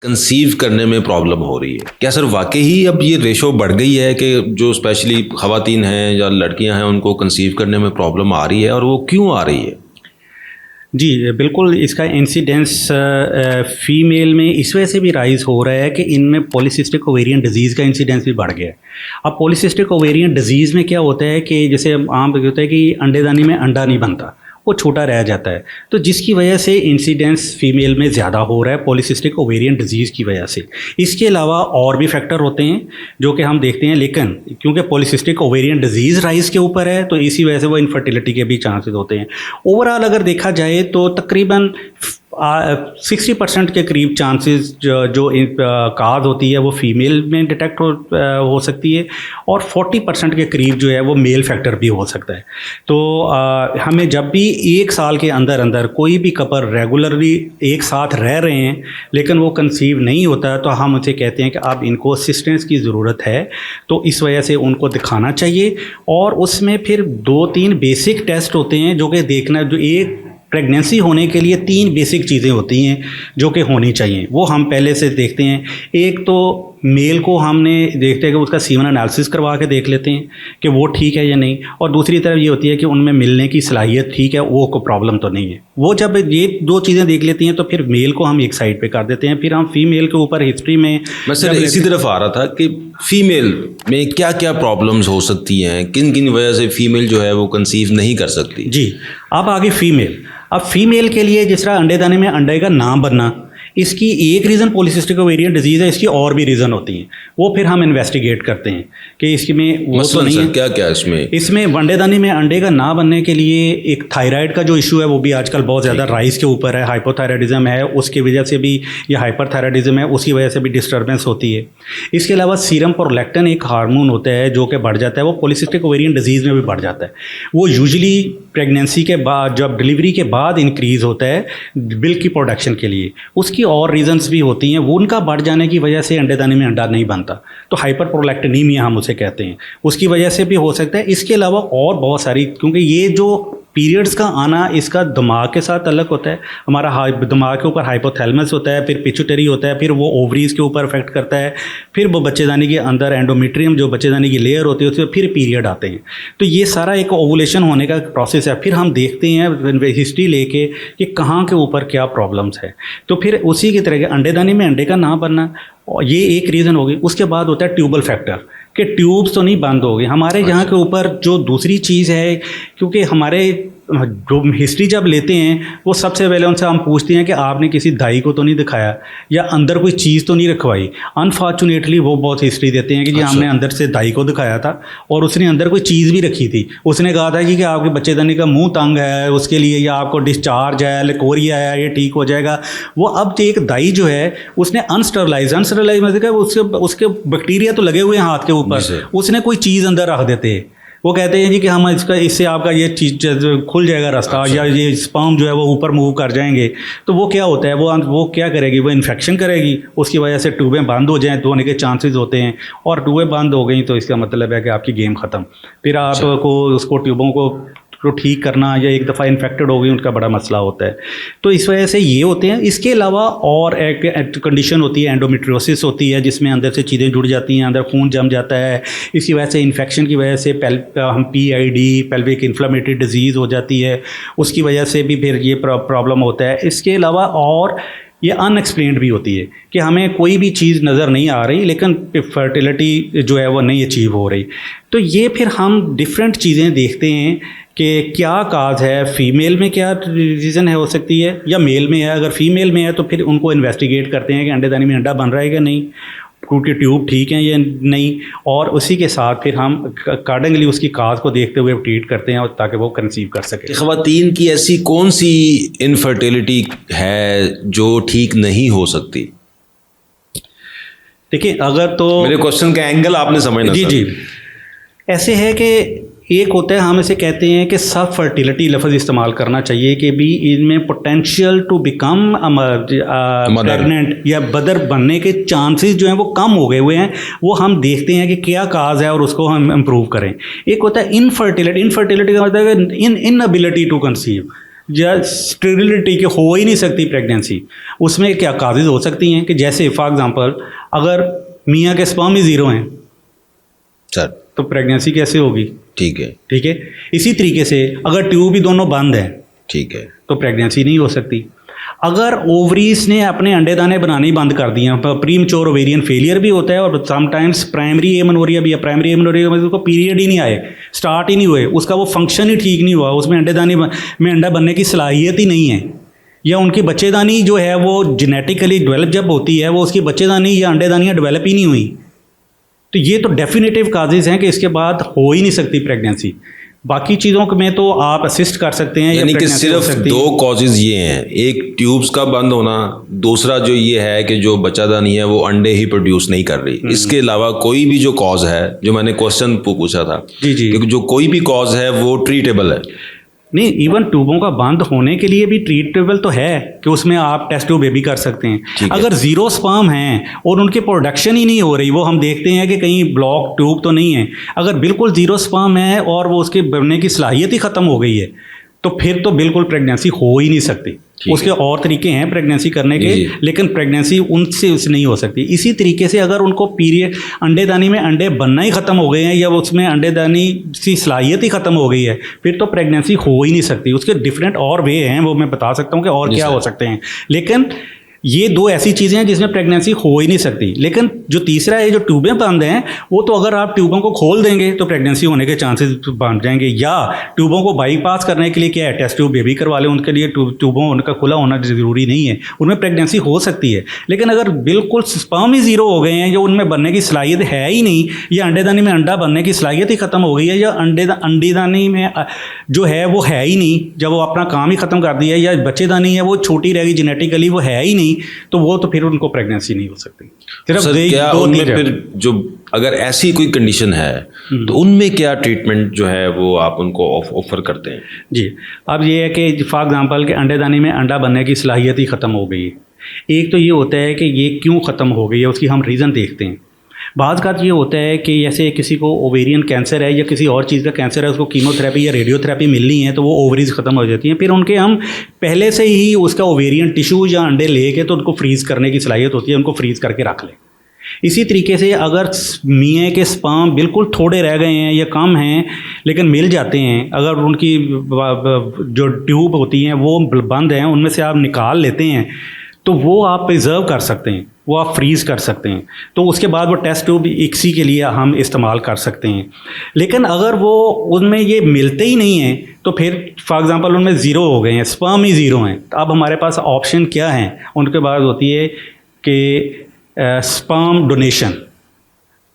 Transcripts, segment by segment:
Conceive करने में problem हो रही है। क्या सर वाकई ही अब ये रेशो बढ़ गई है कि जो स्पेशली ख़वातीन हैं या लड़कियां हैं उनको कंसीव करने में प्रॉब्लम आ रही है, और वो क्यों आ रही है? जी बिल्कुल, इसका इंसिडेंस फ़ीमेल में इस वजह से भी राइज़ हो रहा है कि इनमें पॉलीसिस्टिक ओवेरियन डिजीज़ का इंसिडेंस भी बढ़ गया है। अब पॉलीसिस्टिक ओवेरियन डिजीज़ में क्या होता है कि जैसे आम होता है कि अंडेदानी में अंडा नहीं बनता, वो छोटा रह जाता है, तो जिसकी वजह से इंसिडेंस फीमेल में ज़्यादा हो रहा है पॉलीसिस्टिक ओवेरियन डिजीज़ की वजह से। इसके अलावा और भी फैक्टर होते हैं जो कि हम देखते हैं, लेकिन क्योंकि पॉलीसिस्टिक ओवेरियन डिजीज़ राइज़ के ऊपर है तो इसी वजह से वो इनफर्टिलिटी के भी चांसेस होते हैं। ओवरऑल अगर देखा जाए तो तकरीबन 60% के करीब चांसेस जो काज होती है वो फीमेल में डिटेक्ट हो सकती है, और 40% के करीब जो है वो मेल फैक्टर भी हो सकता है। तो हमें जब भी 1 साल के अंदर अंदर कोई भी कपल रेगुलरली एक साथ रह रहे हैं लेकिन वो कंसीव नहीं होता, तो हम उनसे कहते हैं कि अब इनको असिस्टेंस की ज़रूरत है, तो इस वजह से उनको दिखाना चाहिए। और उसमें फिर 2-3 बेसिक टेस्ट होते हैं जो कि देखना, जो एक प्रेगनेंसी होने के लिए 3 बेसिक चीज़ें होती हैं जो कि होनी चाहिए, वो हम पहले से देखते हैं। एक तो मेल को हमने देखते हैं कि उसका सीमन एनालिसिस करवा के देख लेते हैं कि वो ठीक है या नहीं, और दूसरी तरफ ये होती है कि उनमें मिलने की सलाहियत ठीक है, वो कोई प्रॉब्लम तो नहीं है। वो जब ये 2 चीज़ें देख लेती हैं तो फिर मेल को हम एक साइड पे कर देते हैं, फिर हम फीमेल के ऊपर हिस्ट्री में मैं सर इसी तरफ आ रहा था कि फीमेल में क्या क्या प्रॉब्लम्स हो सकती हैं, किन किन वजह से फीमेल जो है वो कंसीव नहीं कर सकती। जी, अब आगे फीमेल। अब फीमेल के लिए जिस तरह अंडेदाने में अंडे का ना बनना, इसकी एक रीज़न पॉलीसिस्टिक ओवेरियन डिजीज़ है, इसकी और भी रीज़न होती हैं, वो फिर हम इन्वेस्टिगेट करते हैं कि इसमें वो तो नहीं है। क्या क्या इसमें अंडेदानी में अंडे का ना बनने के लिए एक थायराइड का जो इशू है वो भी आजकल बहुत ज़्यादा राइज के ऊपर है, हाइपोथायराइडिज्म है, उसकी वजह से भी, या हाइपरथायराइडिज्म है, उसकी वजह से भी डिस्टर्बेंस होती है। इसके अलावा सीरम प्रोलैक्टिन एक हार्मोन होता है जो कि बढ़ जाता है, वो पॉलीसिस्टिक ओवेरियन डिजीज़ में भी बढ़ जाता है। वो यूजुअली प्रेगनेंसी के बाद, जब डिलीवरी के बाद इंक्रीज़ होता है मिल्क की प्रोडक्शन के लिए। उसकी और रीजंस भी होती हैं, वो उनका बढ़ जाने की वजह से अंडेदानी में अंडा नहीं बनता, तो हाइपर प्रोलैक्टिनीमिया हम उसे कहते हैं, उसकी वजह से भी हो सकता है। इसके अलावा और बहुत सारी, क्योंकि ये जो पीरियड्स का आना इसका दिमाग के साथ अलग होता है, हमारा दिमाग के ऊपर हाइपोथैलेमस होता है, फिर पिट्यूटरी होता है, फिर वो ओवरीज के ऊपर अफेक्ट करता है, फिर वो बच्चेदानी के अंदर एंडोमेट्रियम जो बच्चेदानी की लेयर होती है उसमें फिर पीरियड आते हैं। तो ये सारा एक ओवुलेशन होने का प्रोसेस है। फिर हम देखते हैं हिस्ट्री लेके कि कहाँ के ऊपर क्या प्रॉब्लम्स है, तो फिर उसी की तरह के अंडेदानी में अंडे का ना बनना, ये एक रीज़न होगी। उसके बाद होता है ट्यूबल फैक्टर, कि ट्यूब्स तो नहीं बंद हो गए हमारे यहाँ के ऊपर। जो दूसरी चीज़ है, क्योंकि हमारे जो हिस्ट्री जब लेते हैं वो सबसे पहले उनसे हम पूछते हैं कि आपने किसी दाई को तो नहीं दिखाया या अंदर कोई चीज़ तो नहीं रखवाई। अनफॉर्चुनेटली वो बहुत हिस्ट्री देते हैं कि जी हमने अंदर से दाई को दिखाया था और उसने अंदर कोई चीज़ भी रखी थी। उसने कहा था कि आपके बच्चेदानी का मुंह तंग है, उसके लिए या आपको डिस्चार्ज है, लिकोरिया है, ये ठीक हो जाएगा। वो अब एक दाई जो है उसने अनस्टरलाइज मतलब उसके बैक्टीरिया तो लगे हुए हैं हाथ के ऊपर, उसने कोई चीज़ अंदर रख देते। वो कहते हैं जी कि हम इससे आपका ये चीज़ खुल जाएगा रास्ता, या ये स्पर्म जो है वो ऊपर मूव कर जाएंगे। तो वो क्या होता है, वो क्या करेगी, वो इन्फेक्शन करेगी, उसकी वजह से ट्यूबें बंद हो जाएं तो होने के चांसेस होते हैं। और ट्यूबें बंद हो गई तो इसका मतलब है कि आपकी गेम ख़त्म। फिर आपको उसको ट्यूबों को ठीक करना, या एक दफ़ा इन्फेक्टेड हो गई उनका बड़ा मसला होता है। तो इस वजह से ये होते हैं। इसके अलावा और एक कंडीशन होती है, एंडोमेट्रियोसिस होती है, जिसमें अंदर से चीज़ें जुड़ जाती हैं, अंदर खून जम जाता है। इसी वजह से इन्फेक्शन की वजह से हम PID पेल्विक इन्फ्लेमेटरी डिजीज़ हो जाती है, उसकी वजह से भी फिर ये प्रॉब्लम होता है। इसके अलावा और ये अनएक्सप्लेन्ड भी होती है कि हमें कोई भी चीज़ नज़र नहीं आ रही लेकिन फर्टिलिटी जो है वो नहीं अचीव हो रही। तो ये फिर हम डिफरेंट चीज़ें देखते हैं कि क्या काज है, फ़ीमेल में क्या रीज़न है हो सकती है या मेल में है। अगर फीमेल में है तो फिर उनको इन्वेस्टिगेट करते हैं कि अंडेदानी में अंडा बन रहा है कि नहीं, क्योंकि ट्यूब ठीक है या नहीं, और उसी के साथ फिर हम अकॉर्डिंगली उसकी काज को देखते हुए ट्रीट करते हैं ताकि वो कंसीव कर सके। ख़वातीन की ऐसी कौन सी इनफर्टिलिटी है जो ठीक नहीं हो सकती? देखिए, अगर तो मेरे क्वेश्चन का एंगल आपने समझना। जी ऐसे है कि एक होता है, हम इसे कहते हैं कि सब फर्टिलिटी लफ्ज़ इस्तेमाल करना चाहिए कि भी इनमें पोटेंशियल टू बिकम प्रेगनेंट या मदर बनने के चांसेस जो हैं वो कम हो गए हुए हैं। वो हम देखते हैं कि क्या काज है और उसको हम इम्प्रूव करें। एक होता है इनफर्टिलिटी का मतलब है इनएबिलिटी टू कंसीव, या स्टेरिलिटी के हो ही नहीं सकती प्रेगनेंसी। उसमें क्या काजेज़ हो सकती हैं कि जैसे फॉर एग्जांपल अगर मियाँ के स्पर्म ही ज़ीरो हैं सर, तो प्रेगनेंसी कैसे होगी? ठीक है, ठीक है। इसी तरीके से अगर ट्यूब भी दोनों बंद हैं ठीक है, तो प्रेगनेंसी नहीं हो सकती। अगर ओवरीज ने अपने अंडे दाने बनाने ही बंद कर दिए, प्रीमच्योर ओवेरियन फेलियर भी होता है और समटाइम्स प्राइमरी एमेनोरिया भी है। प्राइमरी एमेनोरिया में उसको पीरियड ही नहीं आए, स्टार्ट ही नहीं हुए, उसका वो फंक्शन ही ठीक नहीं हुआ, उसमें अंडे दाने में अंडा बनने की सलाहियत ही नहीं है, या उनकी बच्चेदानी जो है वो जेनेटिकली डेवलप जब होती है वो उसकी बच्चेदानी या अंडेदानियाँ डेवलप ही नहीं हुई, तो ये तो डेफिनेटिव काजेज़ हैं कि इसके बाद हो ही नहीं सकती प्रेगनेंसी। बाकी चीज़ों में तो आप असिस्ट कर सकते हैं, यानी कि सिर्फ दो कॉजेज ये हैं, एक ट्यूब्स का बंद होना, दूसरा जो ये है कि जो बच्चादानी है वो अंडे ही प्रोड्यूस नहीं कर रही। इसके अलावा कोई भी जो कॉज है, जो मैंने क्वेश्चन पूछा था, जी जी, क्योंकि जो कोई भी कॉज है वो ट्रीटेबल है। नहीं, इवन ट्यूबों का बंद होने के लिए भी ट्रीटेबल तो है कि उसमें आप टेस्ट ट्यूब बेबी कर सकते हैं। अगर ज़ीरो स्पर्म हैं और उनकी प्रोडक्शन ही नहीं हो रही, वो हम देखते हैं कि कहीं ब्लॉक ट्यूब तो नहीं है, अगर बिल्कुल ज़ीरो स्पर्म है और वो उसके बनने की सलाहियत ही ख़त्म हो गई है, तो फिर तो बिल्कुल प्रेगनेंसी हो ही नहीं सकती। उसके और तरीके हैं प्रेगनेंसी करने के, लेकिन प्रेगनेंसी उनसे नहीं हो सकती। इसी तरीके से अगर उनको पीरियड अंडेदानी में अंडे बनना ही ख़त्म हो गए हैं या उसमें अंडेदानी की सलाहियत ही ख़त्म हो गई है, फिर तो प्रेगनेंसी हो ही नहीं सकती। उसके डिफरेंट और वे हैं, वो मैं बता सकता हूँ कि और क्या हो सकते हैं, लेकिन ये दो ऐसी चीज़ें हैं जिसमें प्रेगनेंसी हो ही नहीं सकती। लेकिन जो तीसरा है, जो ट्यूबें बंद हैं, वो तो अगर आप ट्यूबों को खोल देंगे तो प्रेगनेंसी होने के चांसेस बन जाएंगे, या ट्यूबों को बाईपास करने के लिए क्या है, टेस्ट ट्यूब बेबी करवा लें, उनके लिए ट्यूबों उनका खुला होना ज़रूरी नहीं है, उनमें प्रेगनेंसी हो सकती है। लेकिन अगर बिल्कुल स्पर्म ही ज़ीरो हो गए हैं, जो उनमें बनने की सलाहियत है ही नहीं, या अंडेदानी में अंडा बनने की सलाहियत ही ख़त्म हो गई है, या अंडेदानी में जो है वो है ही नहीं, जब वो अपना काम ही ख़त्म कर दिया, या बच्चेदानी है वो छोटी रहेगी जेनेटिकली, वो है ही नहीं, तो वो तो फिर उनको प्रेगनेंसी नहीं हो सकती। सिर्फ क्या उनमें फिर जो अगर ऐसी कोई कंडीशन है तो उनमें क्या ट्रीटमेंट जो है वो आप उनको ऑफर करते हैं? जी, अब ये है कि फॉर एग्जांपल कि अंडेदानी में अंडा बनने की सलाहियत ही ख़त्म हो गई है। एक तो ये होता है कि ये क्यों ख़त्म हो गई है, उसकी हम रीज़न देखते हैं। बाज़ का ये होता है कि जैसे किसी को ओवेरियन कैंसर है या किसी और चीज़ का कैंसर है, उसको कीमोथेरेपी या रेडियोथेरेपी मिलनी है, तो वो ओवरीज ख़त्म हो जाती हैं। फिर उनके हम पहले से ही उसका ओवेरियन टिश्यू या अंडे लेके तो उनको फ्रीज़ करने की सलाहियत होती है, उनको फ्रीज़ करके रख लें। इसी तरीके से अगर मियाँ के स्पर्म बिल्कुल थोड़े रह गए हैं या कम हैं लेकिन मिल जाते हैं, अगर उनकी जो ट्यूब होती हैं वो बंद हैं, उनमें से आप निकाल लेते हैं, तो वो आप प्रिजर्व कर सकते हैं, वो आप फ्रीज़ कर सकते हैं, तो उसके बाद वो टेस्ट ट्यूब इक्सी के लिए हम इस्तेमाल कर सकते हैं। लेकिन अगर वो उनमें ये मिलते ही नहीं हैं, तो फिर फॉर एग्जांपल उनमें ज़ीरो हो गए हैं, स्पर्म ही ज़ीरो हैं, तो अब हमारे पास ऑप्शन क्या हैं? उनके बाद होती है कि स्पर्म डोनेशन।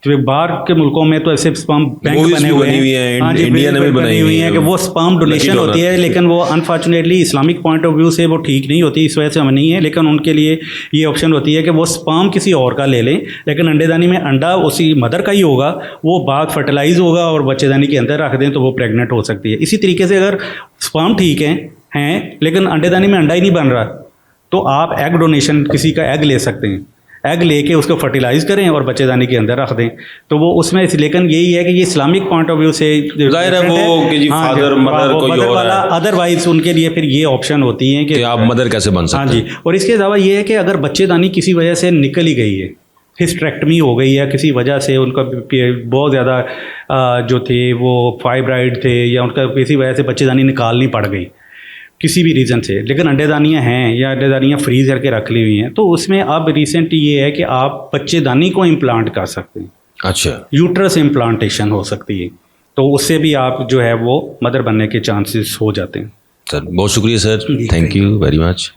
तो बाहर के मुल्कों में तो ऐसे स्पर्म बैंक बने हुए हैं, हाँ जी, इंडिया में भी बनाई हुई हैं कि वो स्पर्म डोनेशन होती है, लेकिन वो unfortunately Islamic point of view से वो ठीक नहीं होती, इस वजह से हमें नहीं है। लेकिन उनके लिए ये ऑप्शन होती है कि वो स्पर्म किसी और का ले लें, लेकिन अंडेदानी में अंडा उसी मदर का ही होगा, वो बाद फर्टिलाइज होगा और बच्चेदानी के अंदर रख दें तो वो प्रेग्नेंट हो सकती है। इसी तरीके से अगर स्पर्म ठीक हैं लेकिन अंडेदानी में अंडा ही नहीं बन रहा, तो आप एग डोनेशन, किसी का एग ले सकते हैं, एग लेके उसको फर्टिलाइज करें और बच्चेदानी के अंदर रख दें, तो वो उसमें। लेकिन यही है कि ये इस्लामिक पॉइंट ऑफ व्यू से जाहिर है वो कि जी फादर मदर कोई और है, अदरवाइज उनके लिए फिर ये ऑप्शन होती है कि आप मदर कैसे बन सकते हैं। हाँ जी, और इसके अलावा ये है कि अगर बच्चेदानी किसी वजह से निकल ही गई है, हिस्टेरेक्टमी हो गई है, किसी वजह से उनका बहुत ज़्यादा जो थे वो फाइब्राइड थे, या उनका किसी वजह से बच्चेदानी निकालनी पड़ गई किसी भी रीज़न से, लेकिन अंडेदानियाँ हैं या अंडेदानियाँ फ्रीज करके रख ली हुई हैं, तो उसमें अब रिसेंट ये है कि आप बच्चेदानी को इम्प्लांट कर सकते हैं। अच्छा, यूट्रस इम्प्लांटेशन हो सकती है, तो उससे भी आप जो है वो मदर बनने के चांसेस हो जाते हैं। सर बहुत शुक्रिया sir, thank you very much.